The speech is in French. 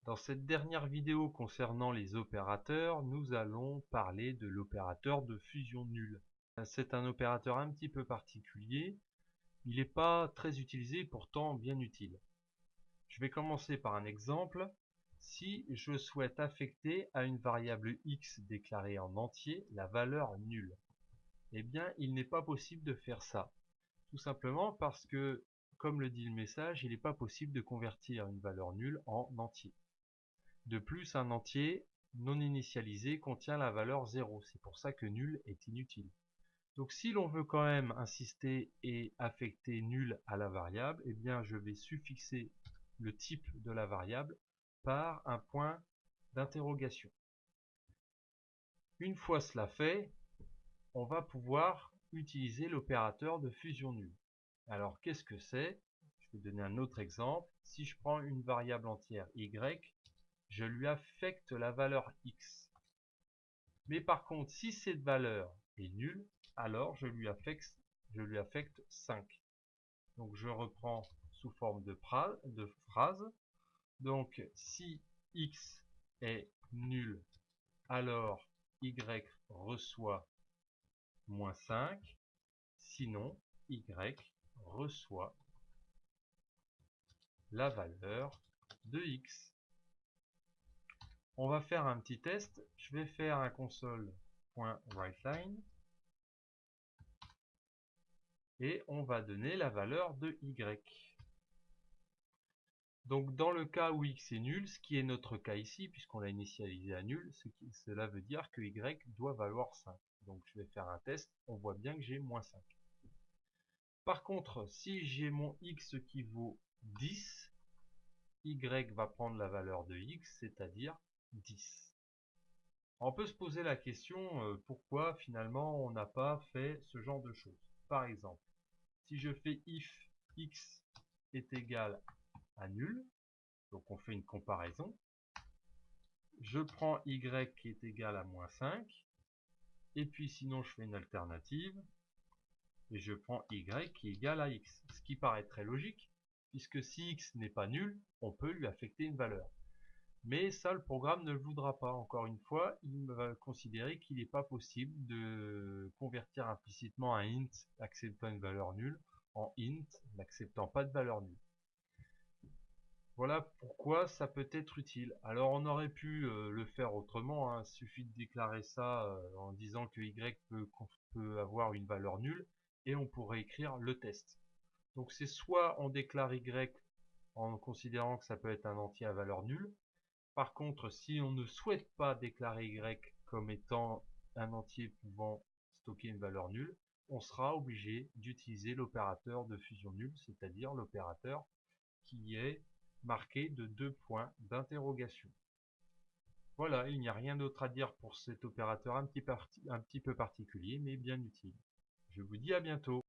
Dans cette dernière vidéo concernant les opérateurs, nous allons parler de l'opérateur de fusion nulle. C'est un opérateur un petit peu particulier, il n'est pas très utilisé, pourtant bien utile. Je vais commencer par un exemple. Si je souhaite affecter à une variable x déclarée en entier la valeur nulle, eh bien il n'est pas possible de faire ça. Tout simplement parce que, comme le dit le message, il n'est pas possible de convertir une valeur nulle en entier. De plus, un entier non initialisé contient la valeur 0. C'est pour ça que nul est inutile. Donc si l'on veut quand même insister et affecter nul à la variable, eh bien je vais suffixer le type de la variable par un point d'interrogation. Une fois cela fait, on va pouvoir utiliser l'opérateur de fusion nulle. Alors qu'est-ce que c'est? Je vais donner un autre exemple. Si je prends une variable entière y, je lui affecte la valeur x. Mais par contre, si cette valeur est nulle, alors je lui affecte 5. Donc je reprends sous forme de phrase. Donc si x est nul, alors y reçoit moins 5. Sinon, y reçoit la valeur de x. On va faire un petit test. Je vais faire un console.writeLine et on va donner la valeur de y. Donc dans le cas où x est nul, ce qui est notre cas ici, puisqu'on l'a initialisé à nul, cela veut dire que y doit valoir 5. Donc je vais faire un test, on voit bien que j'ai moins 5. Par contre, si j'ai mon x qui vaut 10, y va prendre la valeur de x, c'est-à-dire 10. On peut se poser la question pourquoi finalement on n'a pas fait ce genre de choses. Par exemple, si je fais if x est égal à nul, donc on fait une comparaison, je prends y qui est égal à moins 5, et puis sinon je fais une alternative, et je prends y qui est égal à x, ce qui paraît très logique, puisque si x n'est pas nul, on peut lui affecter une valeur. Mais ça, le programme ne le voudra pas. Encore une fois, il va considérer qu'il n'est pas possible de convertir implicitement un int acceptant une valeur nulle en int n'acceptant pas de valeur nulle. Voilà pourquoi ça peut être utile. Alors on aurait pu le faire autrement, hein. Il suffit de déclarer ça en disant que y peut avoir une valeur nulle et on pourrait écrire le test. Donc c'est soit on déclare y en considérant que ça peut être un entier à valeur nulle. Par contre, si on ne souhaite pas déclarer y comme étant un entier pouvant stocker une valeur nulle, on sera obligé d'utiliser l'opérateur de fusion nulle, c'est-à-dire l'opérateur qui est marqué de 2 points d'interrogation. Voilà, il n'y a rien d'autre à dire pour cet opérateur un petit peu particulier, mais bien utile. Je vous dis à bientôt.